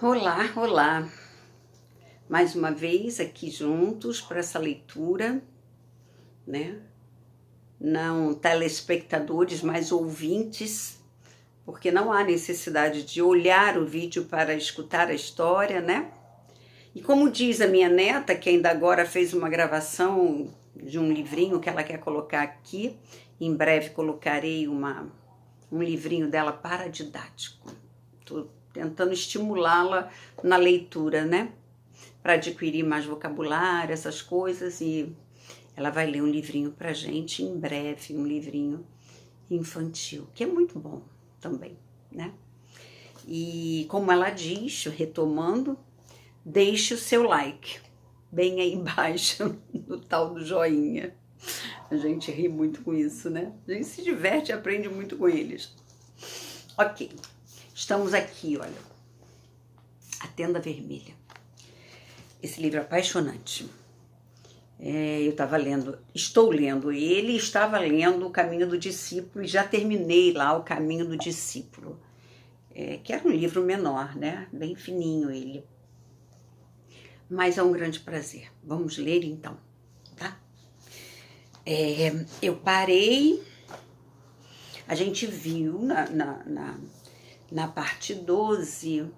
Olá, olá! Mais uma vez aqui juntos para essa leitura, né? Não telespectadores, mas ouvintes, porque não há necessidade de olhar o vídeo para escutar a história, né? E como diz a minha neta, que ainda agora fez uma gravação de um livrinho que ela quer colocar aqui, em breve colocarei um livrinho dela paradidático. Estou tentando estimulá-la na leitura, né? Para adquirir mais vocabulário, essas coisas, e ela vai ler um livrinho pra gente em breve, um livrinho infantil, que é muito bom também, né? E como ela diz, retomando, deixe o seu like bem aí embaixo, no tal do joinha. A gente ri muito com isso, né? A gente se diverte e aprende muito com eles. Ok, estamos aqui, olha, A Tenda Vermelha. Esse livro é apaixonante. Eu estou lendo ele, estava lendo O Caminho do Discípulo e já terminei lá O Caminho do Discípulo, que era um livro menor, né? Bem fininho ele. Mas é um grande prazer. Vamos ler então, tá? Eu parei, a gente viu na parte 12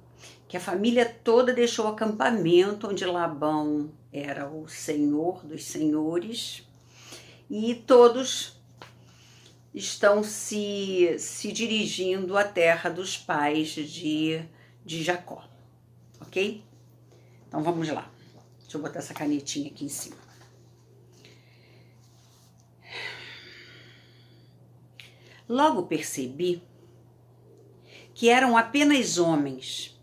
que a família toda deixou o acampamento onde Labão era o senhor dos senhores e todos estão se dirigindo à terra dos pais de Jacó, ok? Então vamos lá, deixa eu botar essa canetinha aqui em cima. Logo percebi que eram apenas homens,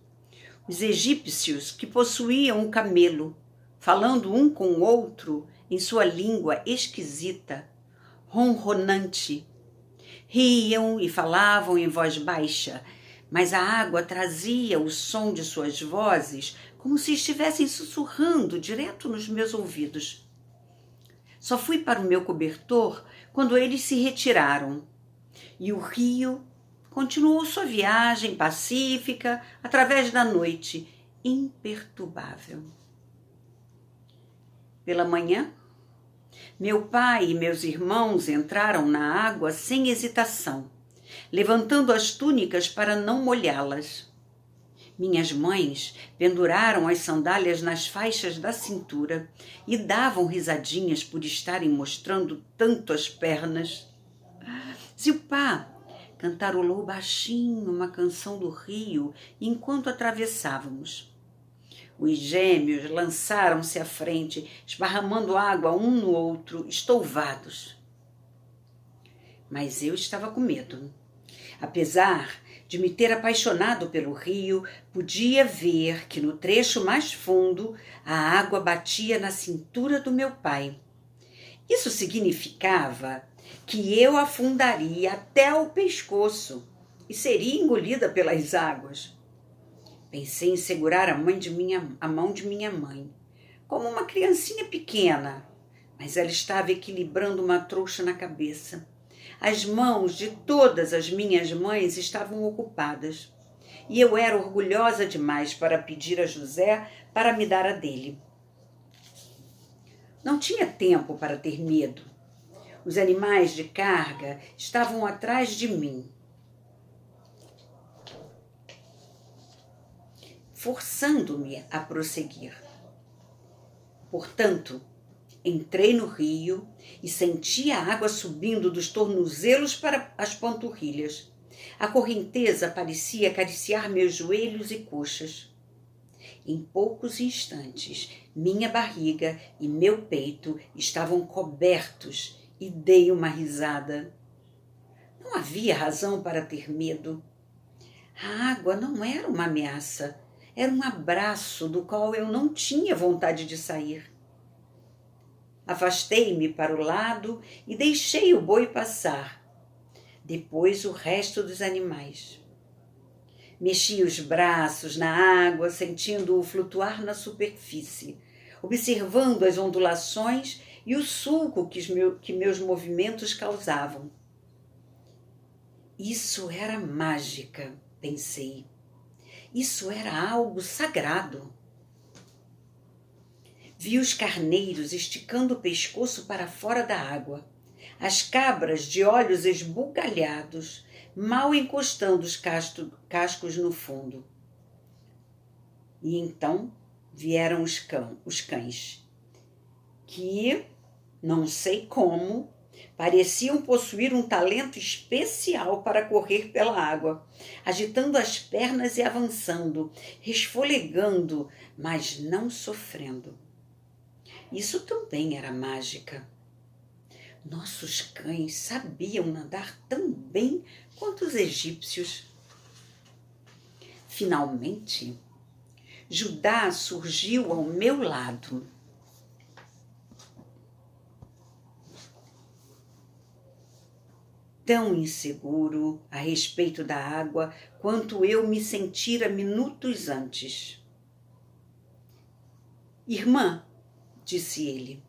os egípcios que possuíam um camelo, falando um com o outro em sua língua esquisita, ronronante. Riam e falavam em voz baixa, mas a água trazia o som de suas vozes como se estivessem sussurrando direto nos meus ouvidos. Só fui para o meu cobertor quando eles se retiraram, e o rio continuou sua viagem pacífica através da noite, imperturbável. Pela manhã, meu pai e meus irmãos entraram na água sem hesitação, levantando as túnicas para não molhá-las. Minhas mães penduraram as sandálias nas faixas da cintura e davam risadinhas por estarem mostrando tanto as pernas. Zilpá cantarolou baixinho uma canção do rio enquanto atravessávamos. Os gêmeos lançaram-se à frente, esparramando água um no outro, estouvados. Mas eu estava com medo. Apesar de me ter apaixonado pelo rio, podia ver que no trecho mais fundo a água batia na cintura do meu pai. Isso significava que eu afundaria até o pescoço e seria engolida pelas águas. Pensei em segurar a mão de minha mãe, como uma criancinha pequena, mas ela estava equilibrando uma trouxa na cabeça. As mãos de todas as minhas mães estavam ocupadas, e eu era orgulhosa demais para pedir a José para me dar a dele. Não tinha tempo para ter medo. Os animais de carga estavam atrás de mim, forçando-me a prosseguir. Portanto, entrei no rio e senti a água subindo dos tornozelos para as panturrilhas. A correnteza parecia acariciar meus joelhos e coxas. Em poucos instantes, minha barriga e meu peito estavam cobertos e dei uma risada. Não havia razão para ter medo. A água não era uma ameaça, era um abraço do qual eu não tinha vontade de sair. Afastei-me para o lado e deixei o boi passar. Depois o resto dos animais. Mexi os braços na água, sentindo-o flutuar na superfície, observando as ondulações e o sulco que meus movimentos causavam. Isso era mágica, pensei. Isso era algo sagrado. Vi os carneiros esticando o pescoço para fora da água, as cabras de olhos esbugalhados, mal encostando os cascos no fundo. E então vieram os cães, que, não sei como, pareciam possuir um talento especial para correr pela água, agitando as pernas e avançando, resfolegando, mas não sofrendo. Isso também era mágica. Nossos cães sabiam nadar tão bem quanto os egípcios. Finalmente, Judá surgiu ao meu lado. Tão inseguro a respeito da água quanto eu me sentira minutos antes. Irmã, disse ele,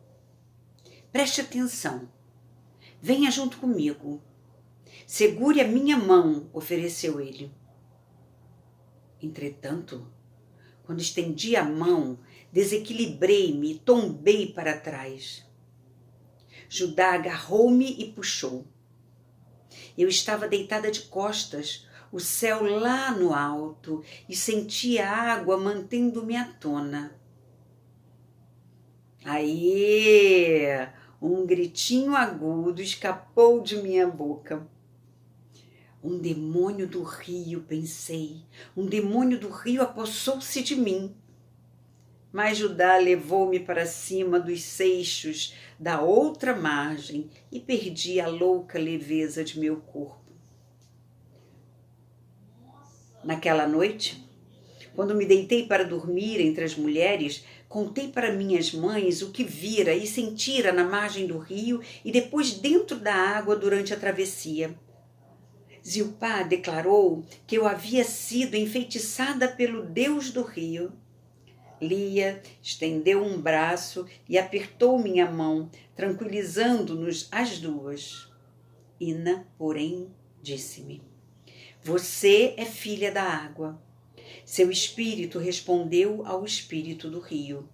preste atenção. Venha junto comigo. Segure a minha mão, ofereceu ele. Entretanto, quando estendi a mão, desequilibrei-me e tombei para trás. Judá agarrou-me e puxou. Eu estava deitada de costas, o céu lá no alto, e sentia a água mantendo-me à tona. Aí, um gritinho agudo escapou de minha boca. Um demônio do rio, pensei. Um demônio do rio apossou-se de mim. Mas Judá levou-me para cima dos seixos da outra margem e perdi a louca leveza de meu corpo. Naquela noite, quando me deitei para dormir entre as mulheres, contei para minhas mães o que vira e sentira na margem do rio e depois dentro da água durante a travessia. Zilpá declarou que eu havia sido enfeitiçada pelo deus do rio. Lia estendeu um braço e apertou minha mão, tranquilizando-nos as duas. Ina, porém, disse-me: você é filha da água. Seu espírito respondeu ao espírito do rio.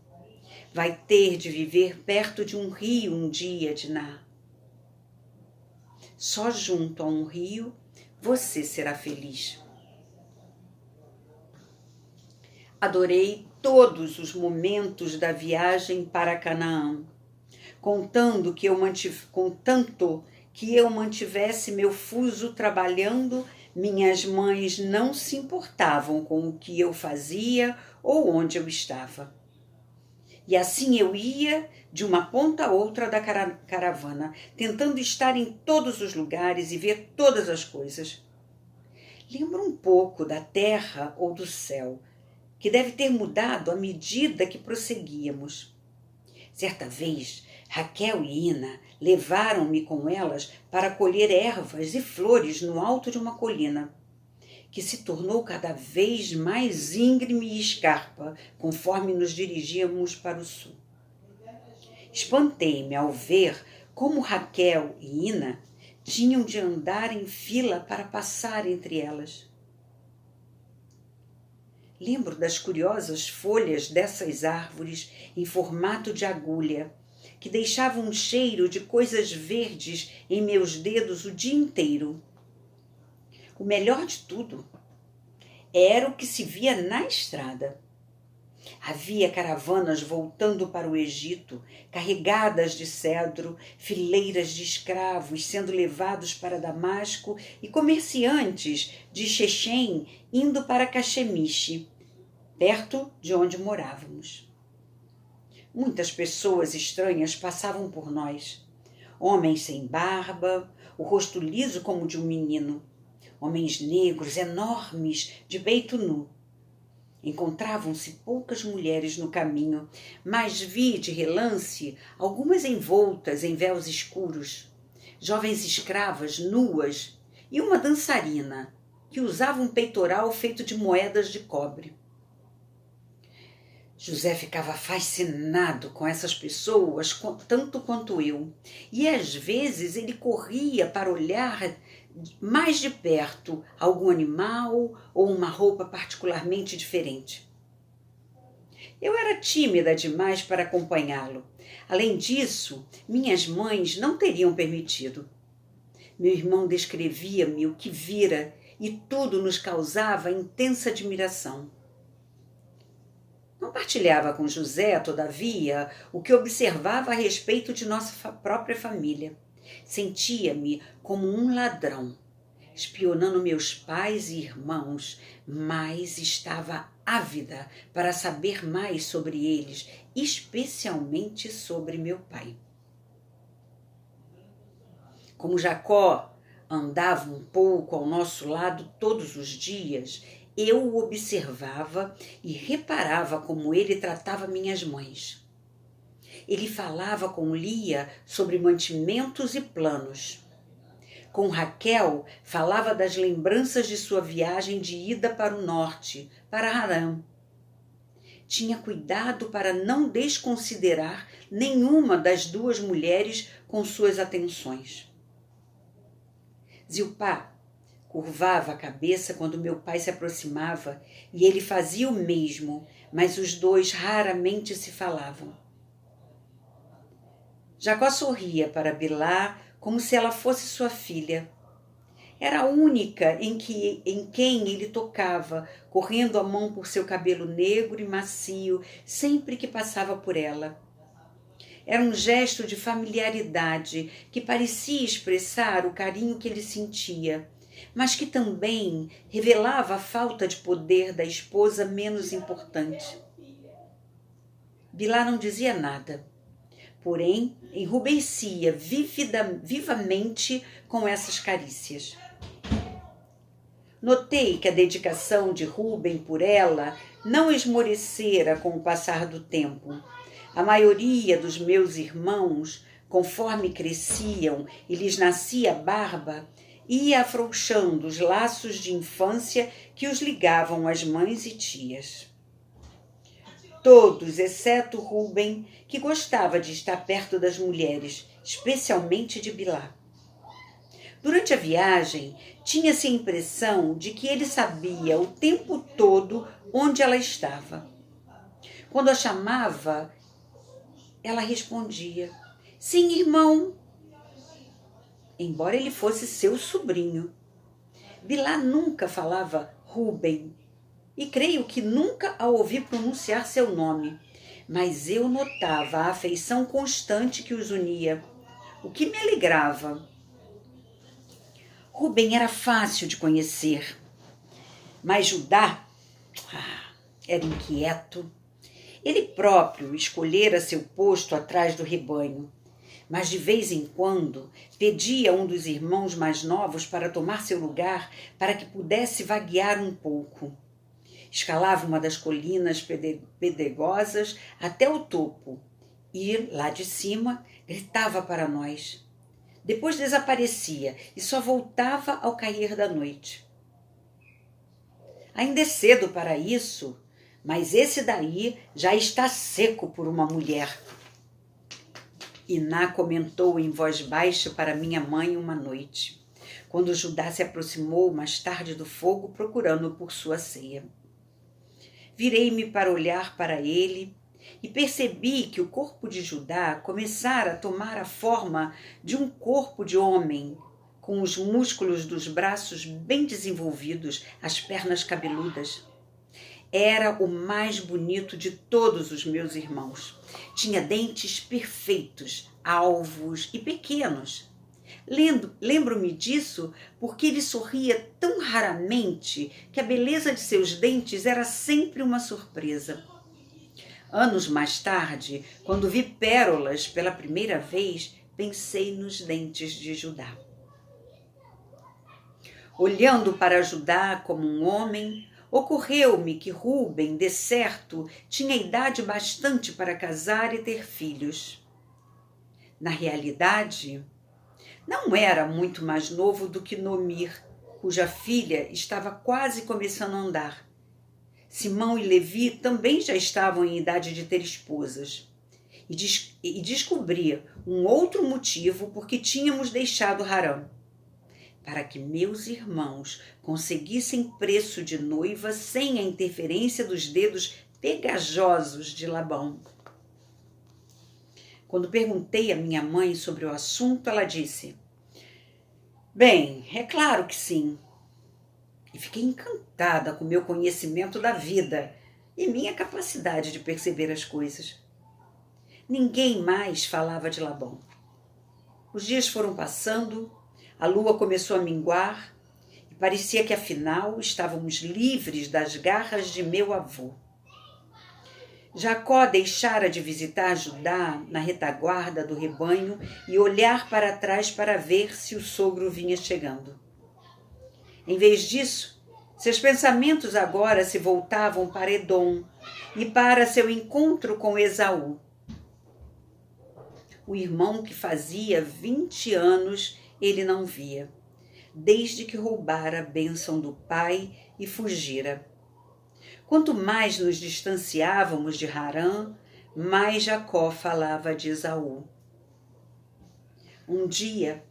Vai ter de viver perto de um rio um dia, Diná. Só junto a um rio você será feliz. Adorei todos os momentos da viagem para Canaã, contanto que eu mantivesse meu fuso trabalhando, minhas mães não se importavam com o que eu fazia ou onde eu estava. E assim eu ia de uma ponta a outra da caravana, tentando estar em todos os lugares e ver todas as coisas. Lembro um pouco da terra ou do céu, que deve ter mudado à medida que prosseguíamos. Certa vez, Raquel e Ina levaram-me com elas para colher ervas e flores no alto de uma colina, que se tornou cada vez mais íngreme e escarpa, conforme nos dirigíamos para o sul. Espantei-me ao ver como Raquel e Ina tinham de andar em fila para passar entre elas. Lembro das curiosas folhas dessas árvores em formato de agulha, que deixavam um cheiro de coisas verdes em meus dedos o dia inteiro. O melhor de tudo era o que se via na estrada. Havia caravanas voltando para o Egito, carregadas de cedro, fileiras de escravos sendo levados para Damasco e comerciantes de Xexém indo para Caxemiche, perto de onde morávamos. Muitas pessoas estranhas passavam por nós. Homens sem barba, o rosto liso como de um menino. Homens negros, enormes, de peito nu. Encontravam-se poucas mulheres no caminho, mas vi de relance algumas envoltas em véus escuros, jovens escravas nuas e uma dançarina que usava um peitoral feito de moedas de cobre. José ficava fascinado com essas pessoas tanto quanto eu, e às vezes ele corria para olhar mais de perto algum animal ou uma roupa particularmente diferente. Eu era tímida demais para acompanhá-lo. Além disso, minhas mães não teriam permitido. Meu irmão descrevia-me o que vira e tudo nos causava intensa admiração. Não partilhava com José, todavia, o que observava a respeito de nossa própria família. Sentia-me como um ladrão, espionando meus pais e irmãos, mas estava ávida para saber mais sobre eles, especialmente sobre meu pai. Como Jacó andava um pouco ao nosso lado todos os dias, eu o observava e reparava como ele tratava minhas mães. Ele falava com Lia sobre mantimentos e planos. Com Raquel, falava das lembranças de sua viagem de ida para o norte, para Harã. Tinha cuidado para não desconsiderar nenhuma das duas mulheres com suas atenções. Zilpá curvava a cabeça quando meu pai se aproximava e ele fazia o mesmo, mas os dois raramente se falavam. Jacó sorria para Bilá como se ela fosse sua filha. Era a única em quem ele tocava, correndo a mão por seu cabelo negro e macio sempre que passava por ela. Era um gesto de familiaridade que parecia expressar o carinho que ele sentia, mas que também revelava a falta de poder da esposa menos importante. Bilá não dizia nada, porém enrubescia vivamente com essas carícias. Notei que a dedicação de Rúben por ela não esmorecera com o passar do tempo. A maioria dos meus irmãos, conforme cresciam e lhes nascia barba, ia afrouxando os laços de infância que os ligavam às mães e tias. Todos, exceto Rúben, que gostava de estar perto das mulheres, especialmente de Bilá. Durante a viagem, tinha-se a impressão de que ele sabia o tempo todo onde ela estava. Quando a chamava, ela respondia: "Sim, irmão", embora ele fosse seu sobrinho. Bilá nunca falava Rúben, e creio que nunca a ouvi pronunciar seu nome, mas eu notava a afeição constante que os unia, o que me alegrava. Rúben era fácil de conhecer, mas Judá era inquieto. Ele próprio escolhera seu posto atrás do rebanho, mas de vez em quando pedia a um dos irmãos mais novos para tomar seu lugar para que pudesse vaguear um pouco. Escalava uma das colinas pedregosas até o topo e, lá de cima, gritava para nós. Depois desaparecia e só voltava ao cair da noite. Ainda é cedo para isso, mas esse daí já está seco por uma mulher. Iná comentou em voz baixa para minha mãe uma noite, quando Judá se aproximou mais tarde do fogo procurando por sua ceia. Virei-me para olhar para ele e percebi que o corpo de Judá começara a tomar a forma de um corpo de homem, com os músculos dos braços bem desenvolvidos, as pernas cabeludas. Era o mais bonito de todos os meus irmãos. Tinha dentes perfeitos, alvos e pequenos. Lembro-me disso porque ele sorria tão raramente que a beleza de seus dentes era sempre uma surpresa. Anos mais tarde, quando vi pérolas pela primeira vez, pensei nos dentes de Judá. Olhando para Judá como um homem, ocorreu-me que Rúben, de certo, tinha idade bastante para casar e ter filhos. Na realidade, não era muito mais novo do que Nomir, cuja filha estava quase começando a andar. Simão e Levi também já estavam em idade de ter esposas. E descobri um outro motivo por que tínhamos deixado Harã. para que meus irmãos conseguissem preço de noiva sem a interferência dos dedos pegajosos de Labão. Quando perguntei à minha mãe sobre o assunto, ela disse: bem, é claro que sim. E fiquei encantada com meu conhecimento da vida e minha capacidade de perceber as coisas. Ninguém mais falava de Labão. Os dias foram passando, a lua começou a minguar e parecia que afinal estávamos livres das garras de meu avô. Jacó deixara de visitar Judá na retaguarda do rebanho e olhar para trás para ver se o sogro vinha chegando. Em vez disso, seus pensamentos agora se voltavam para Edom e para seu encontro com Esaú, o irmão que fazia 20 anos ele não via, desde que roubara a bênção do pai e fugira. Quanto mais nos distanciávamos de Harã, mais Jacó falava de Esaú. Um dia,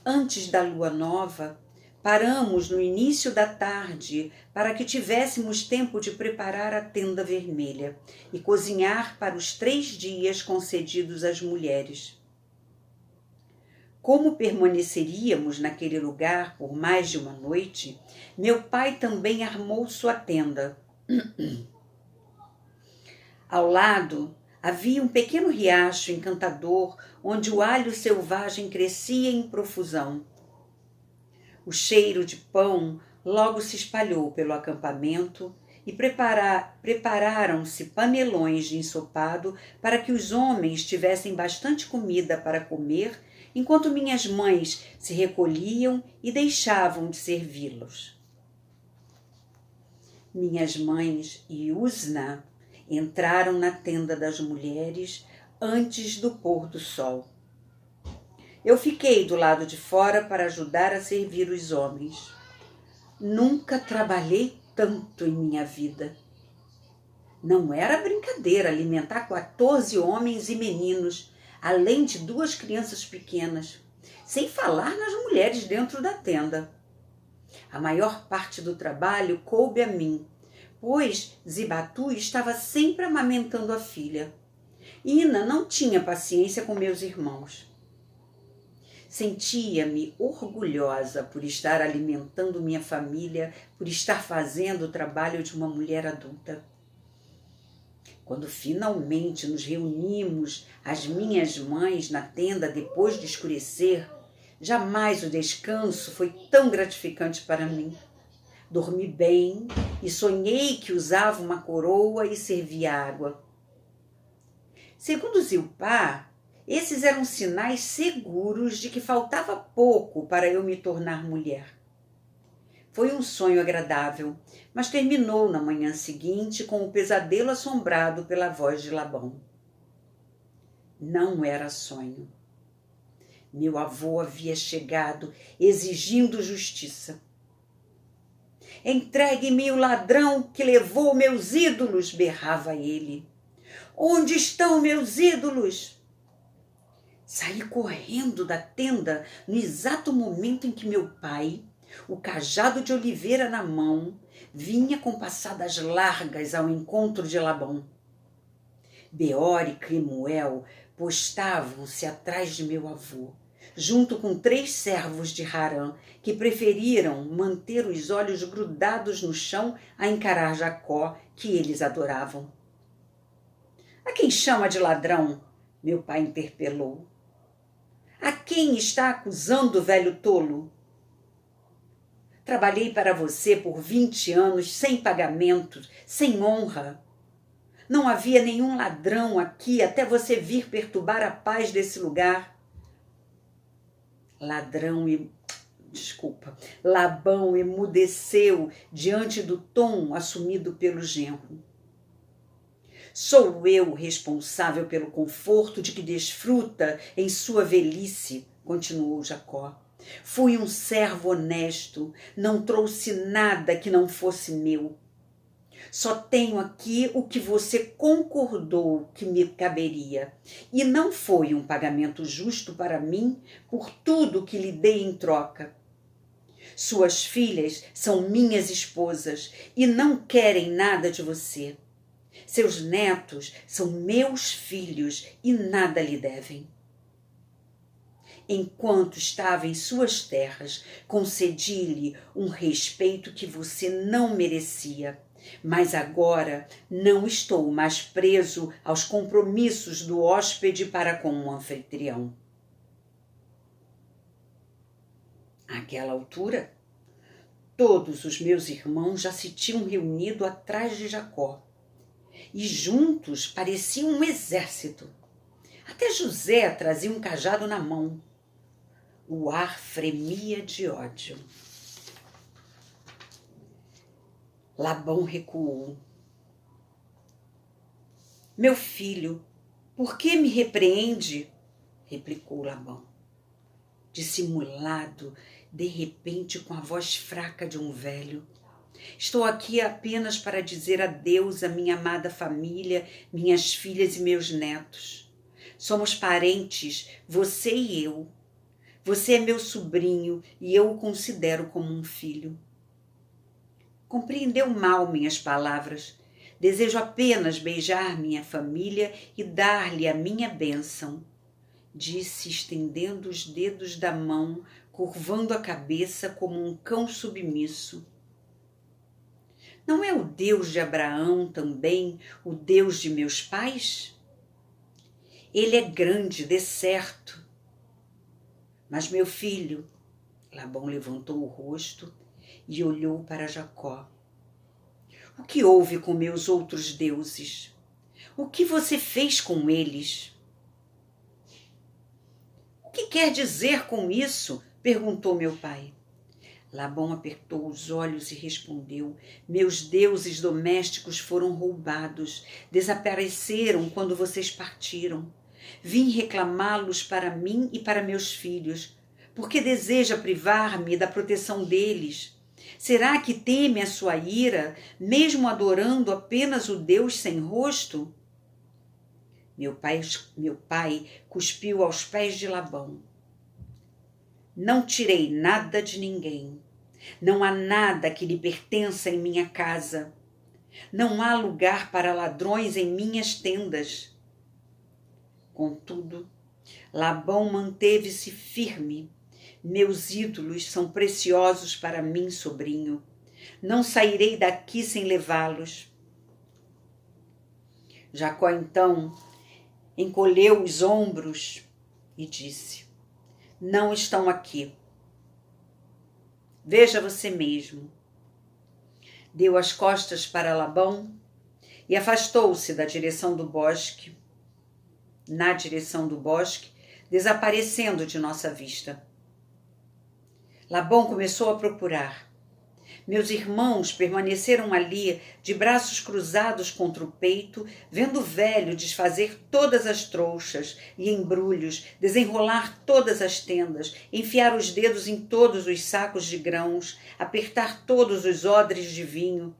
antes da lua nova, paramos no início da tarde para que tivéssemos tempo de preparar a tenda vermelha e cozinhar para os 3 dias concedidos às mulheres. Como permaneceríamos naquele lugar por mais de uma noite, meu pai também armou sua tenda. Ao lado havia um pequeno riacho encantador onde o alho selvagem crescia em profusão. O cheiro de pão logo se espalhou pelo acampamento e prepararam-se panelões de ensopado para que os homens tivessem bastante comida para comer, enquanto minhas mães se recolhiam e deixavam de servi-los. Minhas mães e Usna entraram na tenda das mulheres antes do pôr do sol. Eu fiquei do lado de fora para ajudar a servir os homens. Nunca trabalhei tanto em minha vida. Não era brincadeira alimentar 14 homens e meninos, além de 2 crianças pequenas, sem falar nas mulheres dentro da tenda. A maior parte do trabalho coube a mim, pois Zibatu estava sempre amamentando a filha. Ina não tinha paciência com meus irmãos. Sentia-me orgulhosa por estar alimentando minha família, por estar fazendo o trabalho de uma mulher adulta. Quando finalmente nos reunimos, as minhas mães, na tenda depois de escurecer, jamais o descanso foi tão gratificante para mim. Dormi bem e sonhei que usava uma coroa e servia água. Segundo Zilpá, esses eram sinais seguros de que faltava pouco para eu me tornar mulher. Foi um sonho agradável, mas terminou na manhã seguinte com o pesadelo assombrado pela voz de Labão. Não era sonho. Meu avô havia chegado exigindo justiça. Entregue-me o ladrão que levou meus ídolos, berrava ele. Onde estão meus ídolos? Saí correndo da tenda no exato momento em que meu pai, o cajado de oliveira na mão, vinha com passadas largas ao encontro de Labão. Beor e Crimuel postavam-se atrás de meu avô, junto com 3 servos de Harã, que preferiram manter os olhos grudados no chão a encarar Jacó, que eles adoravam. A quem chama de ladrão? Meu pai interpelou. A quem está acusando o velho tolo? Trabalhei para você por 20 anos sem pagamento, sem honra. Não havia nenhum ladrão aqui até você vir perturbar a paz desse lugar. Labão emudeceu diante do tom assumido pelo genro. Sou eu responsável pelo conforto de que desfruta em sua velhice, continuou Jacó. Fui um servo honesto, não trouxe nada que não fosse meu. Só tenho aqui o que você concordou que me caberia, e não foi um pagamento justo para mim por tudo que lhe dei em troca. Suas filhas são minhas esposas e não querem nada de você. Seus netos são meus filhos e nada lhe devem. Enquanto estava em suas terras, concedi-lhe um respeito que você não merecia. Mas agora não estou mais preso aos compromissos do hóspede para com um anfitrião. Àquela altura, todos os meus irmãos já se tinham reunido atrás de Jacó, e juntos pareciam um exército. Até José trazia um cajado na mão. O ar fremia de ódio. Labão recuou. Meu filho, por que me repreende? Replicou Labão, dissimulado, de repente com a voz fraca de um velho. Estou aqui apenas para dizer adeus à minha amada família, minhas filhas e meus netos. Somos parentes, você e eu. Você é meu sobrinho e eu o considero como um filho. Compreendeu mal minhas palavras. Desejo apenas beijar minha família e dar-lhe a minha bênção, disse, estendendo os dedos da mão, curvando a cabeça como um cão submisso. Não é o Deus de Abraão também o Deus de meus pais? Ele é grande, de certo. Mas meu filho, Labão levantou o rosto e olhou para Jacó. O que houve com meus outros deuses? O que você fez com eles? O que quer dizer com isso? Perguntou meu pai. Labão apertou os olhos e respondeu: meus deuses domésticos foram roubados, desapareceram quando vocês partiram. Vim reclamá-los para mim e para meus filhos, porque deseja privar-me da proteção deles. Será que teme a sua ira, mesmo adorando apenas o Deus sem rosto? Meu pai cuspiu aos pés de Labão. Não tirei nada de ninguém. Não há nada que lhe pertença em minha casa. Não há lugar para ladrões em minhas tendas. Contudo, Labão manteve-se firme. Meus ídolos são preciosos para mim, sobrinho. Não sairei daqui sem levá-los. Jacó, então, encolheu os ombros e disse: não estão aqui. Veja você mesmo. Deu as costas para Labão e afastou-se na direção do bosque, desaparecendo de nossa vista. Labão começou a procurar. Meus irmãos permaneceram ali, de braços cruzados contra o peito, vendo o velho desfazer todas as trouxas e embrulhos, desenrolar todas as tendas, enfiar os dedos em todos os sacos de grãos, apertar todos os odres de vinho.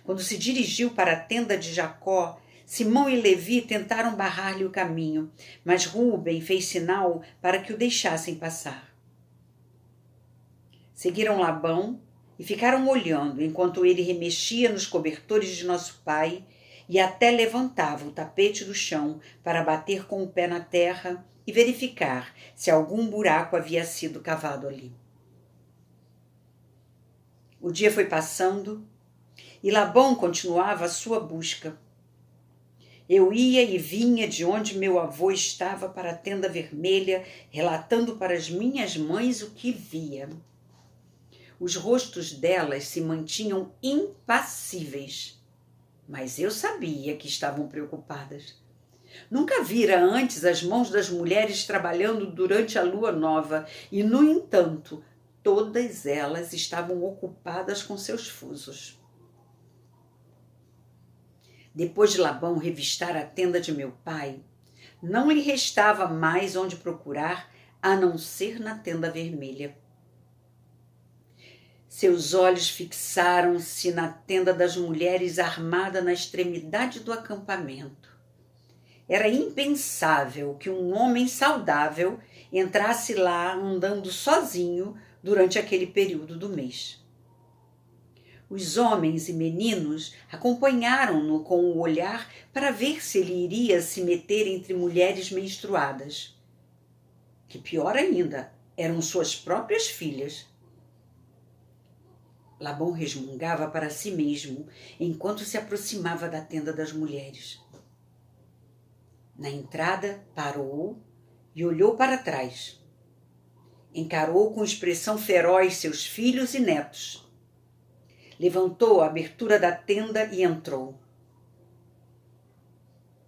Quando se dirigiu para a tenda de Jacó, Simão e Levi tentaram barrar-lhe o caminho, mas Rúben fez sinal para que o deixassem passar. Seguiram Labão e ficaram olhando enquanto ele remexia nos cobertores de nosso pai e até levantava o tapete do chão para bater com o pé na terra e verificar se algum buraco havia sido cavado ali. O dia foi passando e Labão continuava a sua busca. Eu ia e vinha de onde meu avô estava para a tenda vermelha, relatando para as minhas mães o que via. Os rostos delas se mantinham impassíveis, mas eu sabia que estavam preocupadas. Nunca vira antes as mãos das mulheres trabalhando durante a lua nova e, no entanto, todas elas estavam ocupadas com seus fusos. Depois de Labão revistar a tenda de meu pai, não lhe restava mais onde procurar a não ser na tenda vermelha. Seus olhos fixaram-se na tenda das mulheres armada na extremidade do acampamento. Era impensável que um homem saudável entrasse lá andando sozinho durante aquele período do mês. Os homens e meninos acompanharam-no com o olhar para ver se ele iria se meter entre mulheres menstruadas, que pior ainda, eram suas próprias filhas. Labão resmungava para si mesmo enquanto se aproximava da tenda das mulheres. Na entrada, parou e olhou para trás. Encarou com expressão feroz seus filhos e netos. Levantou a abertura da tenda e entrou.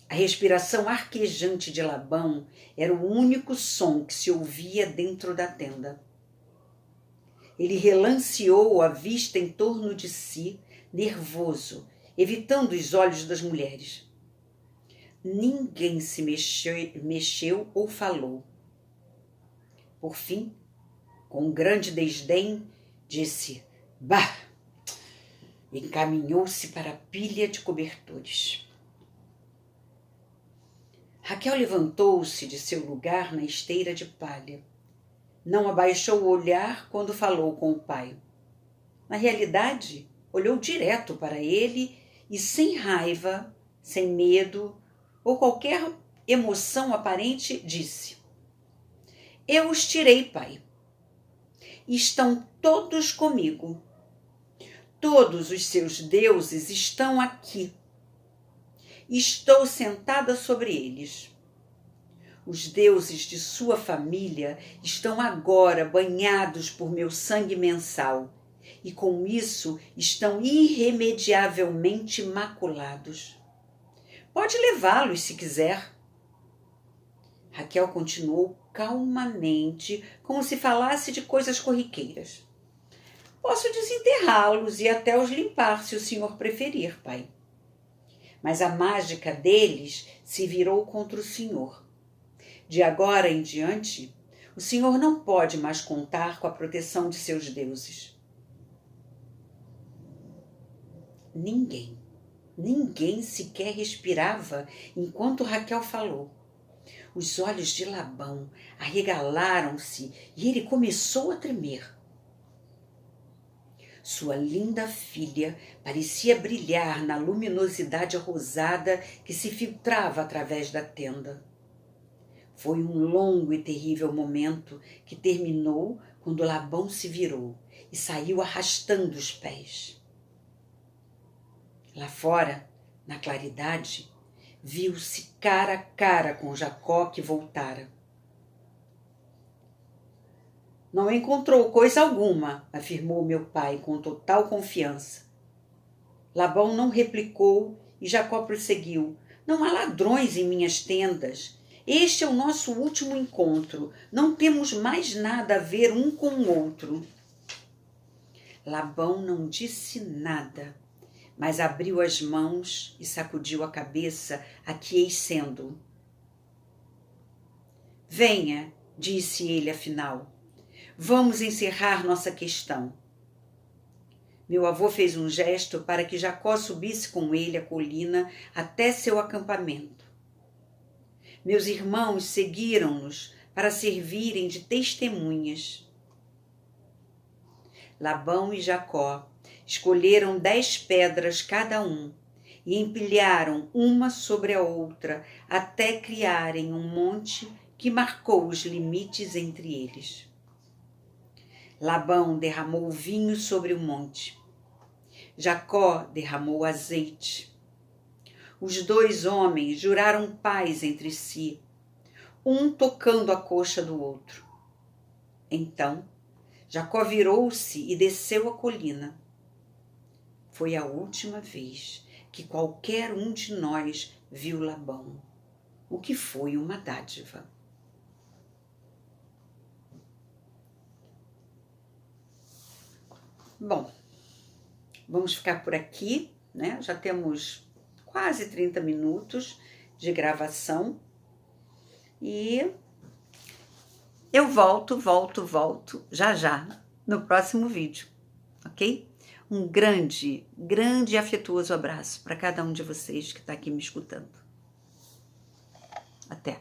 A respiração arquejante de Labão era o único som que se ouvia dentro da tenda. Ele relanceou a vista em torno de si, nervoso, evitando os olhos das mulheres. Ninguém se mexeu ou falou. Por fim, com um grande desdém, disse: "Bah!" e encaminhou-se para a pilha de cobertores. Raquel levantou-se de seu lugar na esteira de palha. Não abaixou o olhar quando falou com o pai. Na realidade, olhou direto para ele e, sem raiva, sem medo ou qualquer emoção aparente, disse: "Eu os tirei, pai. Estão todos comigo. Todos os seus deuses estão aqui. Estou sentada sobre eles. Os deuses de sua família estão agora banhados por meu sangue mensal e com isso estão irremediavelmente maculados. Pode levá-los se quiser." Raquel continuou calmamente, como se falasse de coisas corriqueiras. "Posso desenterrá-los e até os limpar, se o senhor preferir, pai. Mas a mágica deles se virou contra o senhor. De agora em diante, o senhor não pode mais contar com a proteção de seus deuses." Ninguém sequer respirava enquanto Raquel falou. Os olhos de Labão arregalaram-se e ele começou a tremer. Sua linda filha parecia brilhar na luminosidade rosada que se filtrava através da tenda. Foi um longo e terrível momento que terminou quando Labão se virou e saiu arrastando os pés. Lá fora, na claridade, viu-se cara a cara com Jacó, que voltara. "Não encontrou coisa alguma", afirmou meu pai com total confiança. Labão não replicou e Jacó prosseguiu: "Não há ladrões em minhas tendas. Este é o nosso último encontro. Não temos mais nada a ver um com o outro." Labão não disse nada, mas abriu as mãos e sacudiu a cabeça, aquecendo. "Venha", disse ele afinal. "Vamos encerrar nossa questão." Meu avô fez um gesto para que Jacó subisse com ele a colina até seu acampamento. Meus irmãos seguiram-nos para servirem de testemunhas. Labão e Jacó escolheram 10 pedras cada um e empilharam uma sobre a outra até criarem um monte que marcou os limites entre eles. Labão derramou vinho sobre o monte. Jacó derramou azeite. Os 2 homens juraram paz entre si, um tocando a coxa do outro. Então, Jacó virou-se e desceu a colina. Foi a última vez que qualquer um de nós viu Labão, o que foi uma dádiva. Bom, vamos ficar por aqui, né? Já temos quase 30 minutos de gravação e eu volto já no próximo vídeo, ok? Um grande e afetuoso abraço para cada um de vocês que está aqui me escutando. Até!